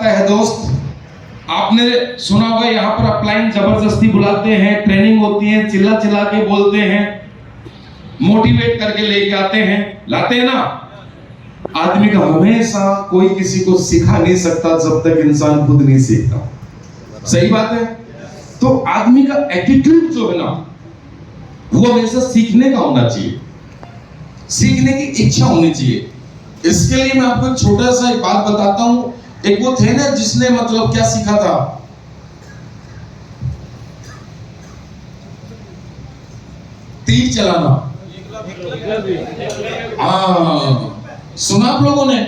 जाता है दोस्त, आपने सुना होगा यहाँ पर अपलाइन जबरदस्ती बुलाते हैं, ट्रेनिंग होती है, चिल्ला चिल्ला के बोलते हैं, मोटिवेट करके लेके आते हैं, लाते हैं ना। आदमी का हमेशा कोई किसी को सिखा नहीं सकता जब तक इंसान खुद नहीं सीखता। सही बात है। तो आदमी का एटीट्यूड जो है ना, वो हमेशा सीखने का होना चाहिए, सीखने की इच्छा होनी चाहिए। इसके लिए मैं आपको एक छोटा सा एक बात बताता हूं। एक वो थे ना जिसने मतलब क्या सीखा था, तीर चलाना। हाँ, सुना आप लोगों ने?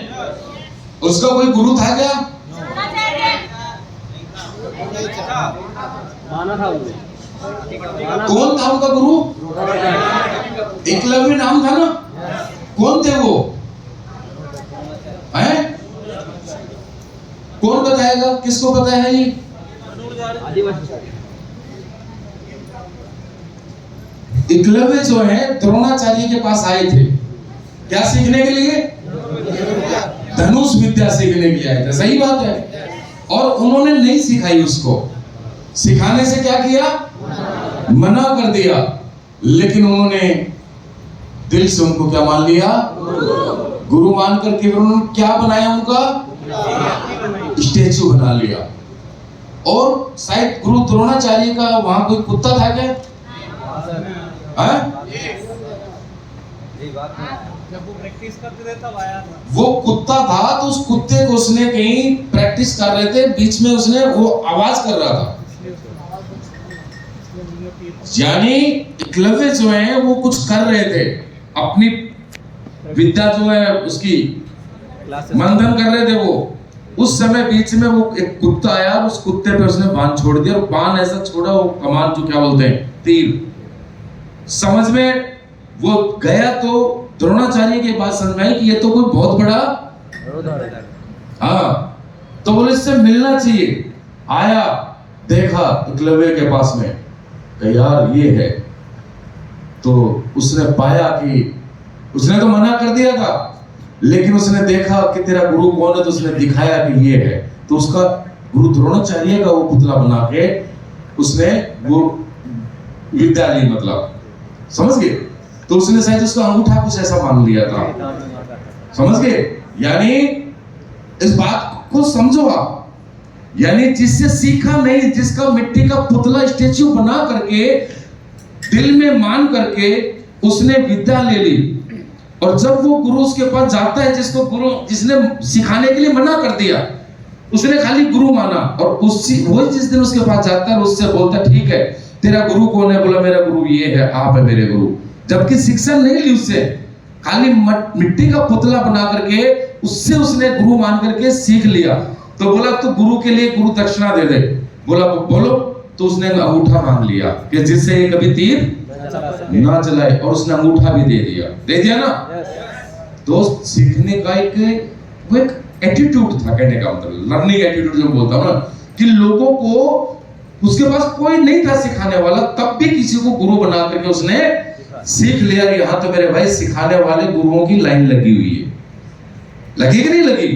उसका कोई गुरु था क्या? कौन था उनका गुरु? एकलव्य नाम था ना। कौन थे वो? हैं? कौन बताएगा? किसको पता है ये? एकलव्य जो है द्रोणाचार्य के पास आए थे, क्या सीखने के लिए? धनुष विद्या सीखने के लिए आए थे। सही बात है। और उन्होंने नहीं सिखाई उसको, सिखाने से क्या किया? मना कर दिया। लेकिन उन्होंने दिल से उनको क्या मान लिया? गुरु मान करके उन्होंने क्या बनाया? उनका स्टेचू बना लिया। और शायद गुरु द्रोणाचार्य का वहां कोई कुत्ता था क्या? जब वो प्रैक्टिस करते थे तब आया था। वो कुत्ता था, तो उस कुत्ते को उसने कहीं प्रैक्टिस कर रहे थे, बीच में उसने वो आवाज कर रहा था। यानी एकलव्य जो है वो कुछ कर रहे थे, अपनी विद्या जो है उसकी मंथन कर रहे थे वो। उस समय बीच में वो एक कुत्ता आया, उस कुत्ते पे उसने बाण छोड़ दिया। और बाण ऐसा छोड़ा, वो कमान जो क्या बोलते हैं, तीर। समझ में वो गया तो द्रोणाचार्य के पास समझ में आई कि ये तो कोई बहुत बड़ा, हाँ, तो बोले इससे मिलना चाहिए। आया, देखा एकलव्य के पास में, यार ये है। तो उसने पाया कि उसने तो मना कर दिया था, लेकिन उसने देखा कि तेरा गुरु कौन है, तो उसने दिखाया कि ये है। तो उसका गुरु द्रोणाचार्य का वो पुतला बना के उसने वो विद्या ली, मतलब समझ गए। तो उसने शायद उसका अंगूठा कुछ ऐसा मान लिया था, समझ गए। यानी इस बात को समझो आप, यानी जिससे सीखा नहीं, जिसका मिट्टी का पुतला स्टेच्यू बना करके दिल में मान करके उसने विद्या ले ली। और जब वो गुरु उसके पास जाता है, जिसको गुरु जिसने सिखाने के लिए मना कर दिया, उसने खाली गुरु माना, और वही जिस दिन उसके पास जाता है उससे बोलता ठीक है तेरा गुरु कौन है? बोला मेरा गुरु ये है, आप है मेरे गुरु। जबकि शिक्षा नहीं ली उससे, खाली मिट्टी का पुतला बना करके उससे उसने गुरु मान करके सीख लिया। तो बोला तो गुरु के लिए गुरु दक्षिणा दे दे। बोला बोलो, तो उसने अंगूठा मांग लिया कि जिससे ये कभी तीर ना चलाए, और उसने अंगूठा भी दे दिया ना। दोस्त, सीखने का वो एक एटीट्यूड था, कहने का मतलब लर्निंग एटीट्यूड जो बोलता हूं ना, कि लोगों को उसके पास कोई नहीं था सिखाने वाला, तब भी किसी को गुरु बना करके उसने सीख लिया। यहाँ तो मेरे भाई सिखाने वाले गुरुओं की लाइन लगी हुई है, लगी कि नहीं लगी?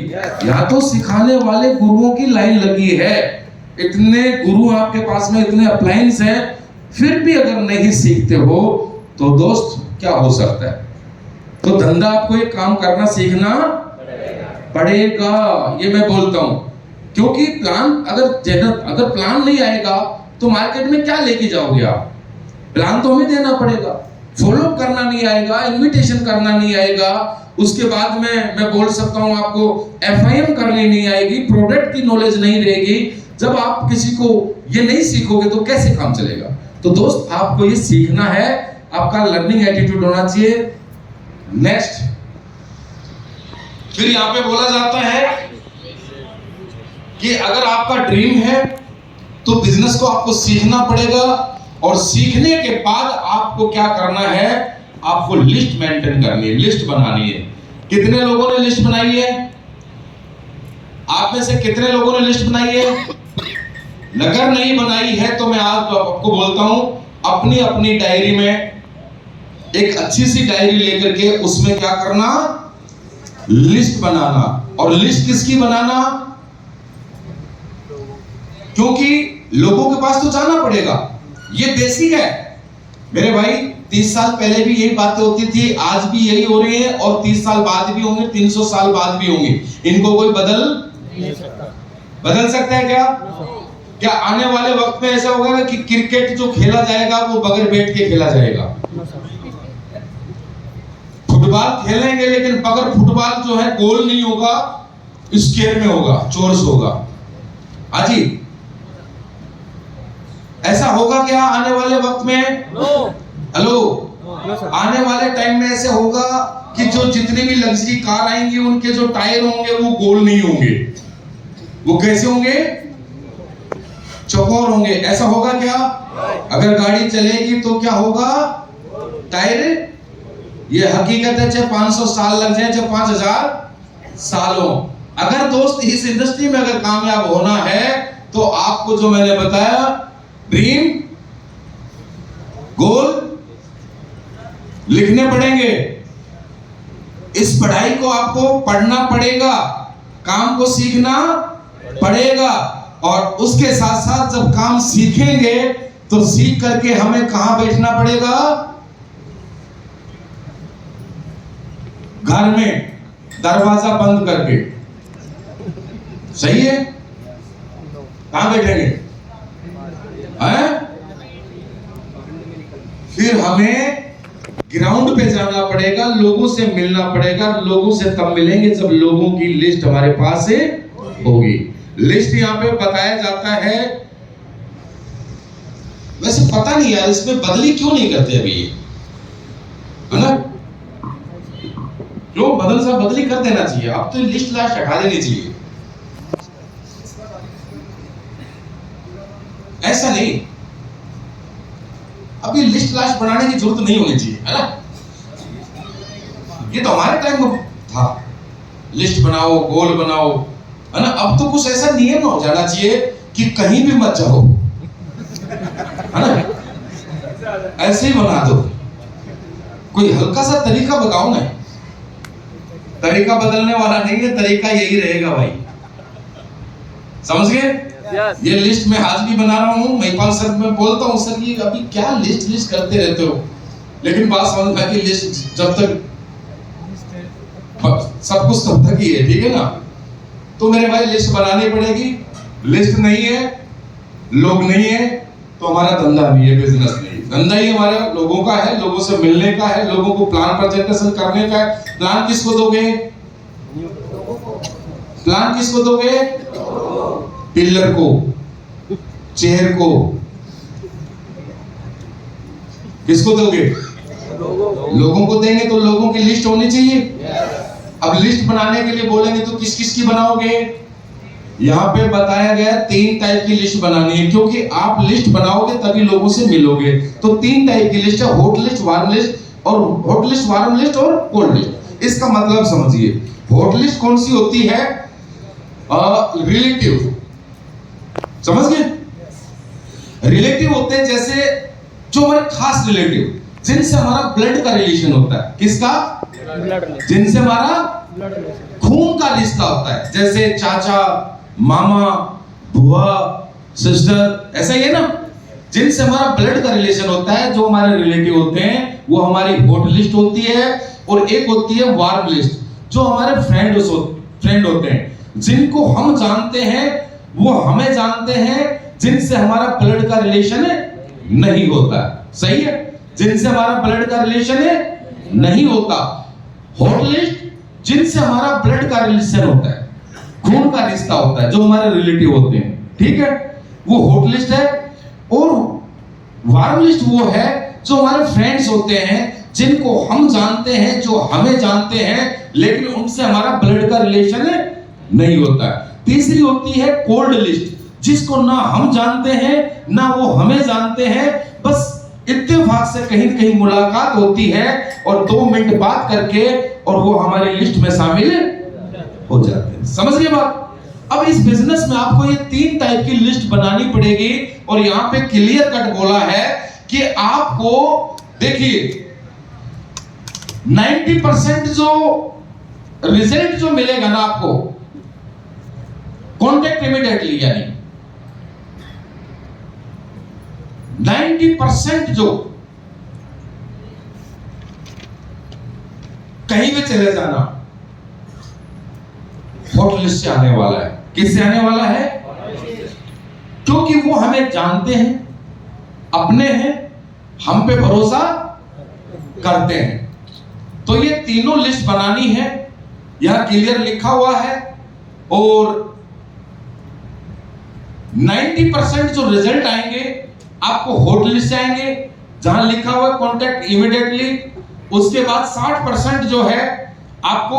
यहाँ तो सिखाने वाले गुरुओं की लाइन लगी है। इतने गुरु आपके पास में, इतने अप्लायंस हैं, फिर भी अगर नहीं सीखते हो तो दोस्त क्या हो सकता है? तो धंधा आपको एक काम करना सीखना पड़ेगा, ये मैं बोलता हूं। क्योंकि प्लान अगर प्लान नहीं आएगा तो मार्केट में क्या लेके जाओगे आप? प्लान तो हमें देना पड़ेगा। फॉलो करना नहीं आएगा, इन्विटेशन करना नहीं आएगा, उसके बाद में मैं बोल सकता हूं आपको FIM करनी नहीं आएगी, प्रोडक्ट की नॉलेज नहीं रहेगी। जब आप किसी को ये नहीं सीखोगे तो कैसे काम चलेगा? तो दोस्त, आपको ये सीखना है, आपका लर्निंग एटीट्यूड होना चाहिए। नेक्स्ट, फिर यहां पे बोला जाता है कि अगर आपका ड्रीम है तो बिजनेस को आपको सीखना पड़ेगा, और सीखने के बाद आपको क्या करना है? आपको लिस्ट मेंटेन करनी है, लिस्ट बनानी है। कितने लोगों ने लिस्ट बनाई है? आप में से कितने लोगों ने लिस्ट बनाई है? अगर नहीं बनाई है तो मैं आज आपको बोलता हूं, अपनी अपनी डायरी में एक अच्छी सी डायरी लेकर के उसमें क्या करना? लिस्ट बनाना। और लिस्ट किसकी बनाना? क्योंकि लोगों के पास तो जाना पड़ेगा, ये बेसिक है मेरे भाई। 30 साल पहले भी यही बातें होती थी, आज भी यही हो रही है, और 30 साल बाद भी होंगे, 300 साल बाद भी होंगे। इनको कोई बदल सकता है क्या? क्या आने वाले वक्त में ऐसा होगा कि क्रिकेट जो खेला जाएगा वो बगैर बैट के खेला जाएगा? फुटबॉल खेलेंगे लेकिन बगैर फुटबॉल जो है गोल नहीं होगा, स्क्वायर में होगा, चौरस होगा। हाजी, ऐसा होगा क्या आने वाले वक्त में? हेलो, आने वाले टाइम में ऐसे होगा कि जो जितनी भी लग्जरी कार आएंगी उनके जो टायर होंगे वो गोल नहीं होंगे, वो कैसे होंगे? चौकोर होंगे। ऐसा होगा क्या? अगर गाड़ी चलेगी तो क्या होगा? टायर, ये हकीकत है, चाहे 500 साल लग जाए, चाहे 5000 साल हो। अगर दोस्त इस इंडस्ट्री में अगर कामयाब होना है तो आपको जो मैंने बताया, ड्रीम, गोल लिखने पड़ेंगे। इस पढ़ाई को आपको पढ़ना पड़ेगा, काम को सीखना पड़ेगा, और उसके साथ साथ जब काम सीखेंगे तो सीख करके हमें कहां बैठना पड़ेगा? घर में दरवाजा बंद करके। सही है? कहां बैठेंगे? हैं? फिर हमें ग्राउंड पे जाना पड़ेगा, लोगों से मिलना पड़ेगा। लोगों से तब मिलेंगे जब लोगों की लिस्ट हमारे पास से होगी। लिस्ट यहां पे बताया जाता है। वैसे पता नहीं यार इसमें बदली क्यों नहीं करते अभी, है ना? क्यों बदली कर देना चाहिए। अब तो लिस्ट लास्ट हटा देनी चाहिए। ऐसा नहीं, अभी लिस्ट लास्ट बनाने की जरूरत नहीं होनी चाहिए, है ना? ये तो हमारे टाइम में था, लिस्ट बनाओ, गोल बनाओ, है ना? अब तो कुछ ऐसा नियम हो जाना चाहिए कि कहीं भी मत जाओ, है ना? ऐसे ही बना दो। कोई हल्का सा तरीका बताओ ना। तरीका बदलने वाला नहीं है, तरीका यही रहेगा भाई। समझ गए? ये लिस्ट में आज भी बना रहा हूँ। महिपाल सर मैं बोलता हूँ, सर ये अभी क्या लिस्ट करते रहते हो, लेकिन बात समझ में कि लिस्ट जब तक सब कुछ तब तक ही है, ठीक है ना? तो मेरे भाई लिस्ट बनानी पड़ेगी। लिस्ट नहीं है, लोग नहीं है, तो हमारा धंधा नहीं है, बिजनेस नहीं है। धंधा ही हमारा लोगों का है, लोगों से मिलने का है, लोगों को प्लान प्रेजेंटेशन करने का है। प्लान किसको दोगे? प्लान किसको दोगे? टिलर को, चेयर को। किसको दोगे? लोगों को देंगे, तो लोगों की लिस्ट होनी चाहिए। अब लिस्ट बनाने के लिए बोलेंगे तो किस किस की बनाओगे? यहाँ पे बताया गया 3 टाइप की लिस्ट बनानी है, क्योंकि आप लिस्ट बनाओगे तभी लोगों से मिलोगे। तो 3 टाइप की लिस्ट है, हॉट लिस्ट, वार्म लिस्ट और हॉट लिस्ट, वार्म लिस्ट और कोल्ड लिस्ट। इसका मतलब समझिए, हॉट लिस्ट कौन सी होती है? रिलेटिव। समझ गए? रिलेटिव होते हैं जैसे जो हमारे खास रिलेटिव, जिनसे हमारा ब्लड का रिलेशन होता है। किसका? जिनसे हमारा खून का रिश्ता होता है, जैसे चाचा, मामा, बुआ, सिस्टर, ऐसा ही है ना? जिनसे हमारा ब्लड का रिलेशन होता है, जो हमारे रिलेटिव होते हैं, वो हमारी हॉट लिस्ट होती है। और एक होती है वार्म लिस्ट, जो हमारे फ्रेंड होते हैं, जिनको हम जानते हैं, वो हमें जानते हैं, जिनसे हमारा ब्लड का रिलेशन नहीं होता। सही है? जिनसे हमारा ब्लड का रिलेशन नहीं होता। हॉट लिस्ट, जिनसे हमारा ब्लड का रिलेशन होता है, खून का रिश्ता होता है, जो हमारे रिलेटिव होते हैं, ठीक है, वो हॉट लिस्ट है। और वार्म लिस्ट वो है जो हमारे फ्रेंड्स होते हैं, जिनको हम जानते हैं, जो हमें जानते हैं, लेकिन उनसे हमारा ब्लड का रिलेशन नहीं होता है। तीसरी होती है कोल्ड लिस्ट, जिसको ना हम जानते हैं ना वो हमें जानते हैं, बस इत्तेफाक से कहीं कहीं मुलाकात होती है और 2 मिनट बात करके और वो हमारी लिस्ट में शामिल हो जाते हैं। समझ गए बात? अब इस बिजनेस में आपको ये 3 टाइप की लिस्ट बनानी पड़ेगी। और यहां पे क्लियर कट बोला है कि आपको देखिए 90% जो रिजल्ट जो मिलेगा ना आपको, कॉन्टेक्ट इमीडिएटली, यानी 90% जो कहीं भी चले जाना हॉट लिस्ट से आने वाला है। किससे आने वाला है? क्योंकि वो हमें जानते हैं, अपने हैं, हम पे भरोसा करते हैं। तो ये तीनों लिस्ट बनानी है, यहां क्लियर लिखा हुआ है। और 90% जो रिजल्ट आएंगे आपको हॉट लिस्ट से आएंगे, जहां लिखा हुआ है कॉन्टैक्ट इमीडिएटली। उसके बाद 60% जो है आपको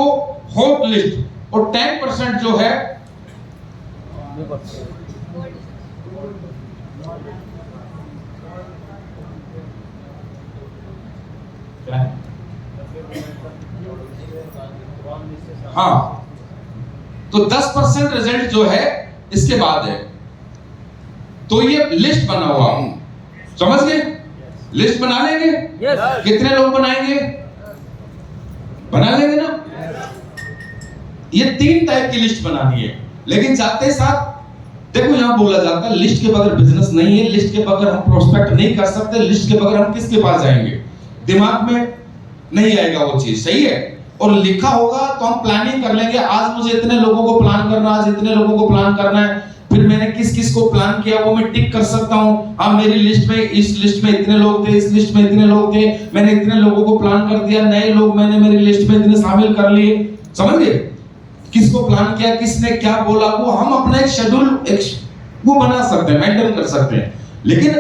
हॉट लिस्ट, और 10% जो है हाँ, तो 10% रिजल्ट जो है इसके बाद है। तो ये लिस्ट बना हुआ, समझ गए? लिस्ट बना लेंगे? कितने लोग बनाएंगे? बना लेंगे ना? ये 3 टाइप की लिस्ट बनानी है। लेकिन जाते साथ देखो, यहां बोला जाता है लिस्ट के बगैर बिजनेस नहीं है, लिस्ट के बगैर हम प्रोस्पेक्ट नहीं कर सकते, लिस्ट के बगैर हम किसके पास जाएंगे? दिमाग में नहीं आएगा वो चीज, सही है। और लिखा होगा तो हम प्लानिंग कर लेंगे, आज मुझे इतने लोगों को प्लान करना, आज इतने लोगों को प्लान करना है, फिर मैंने किस किस को प्लान किया वो मैं टिक कर सकता हूं। हाँ, मेरी लिस्ट में, इस लिस्ट में इतने लोग थे, इस लिस्ट में इतने लोग थे, मैंने इतने लोगों को प्लान कर दिया, नए लोग मैंने मेरी लिस्ट में इतने शामिल कर लिए। समझ गए? किसको प्लान किया, किसने क्या बोला, वो हम अपना एक शेड्यूल वो बना सकते हैं, मेंटेन कर सकते हैं। लेकिन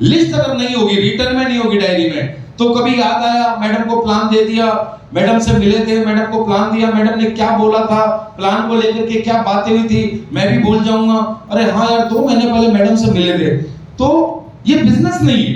लिस्ट अगर नहीं होगी, रिटर्न में नहीं होगी, डायरी में, तो कभी याद आया, मैडम को प्लान दे दिया, मैडम से मिले थे, मैडम को प्लान दिया, मैडम ने क्या बोला था, प्लान को लेकर के क्या बातें हुई थी, मैं भी भूल जाऊंगा। अरे हाँ यार, 2 महीने पहले मैडम से मिले थे। तो ये बिजनेस नहीं है।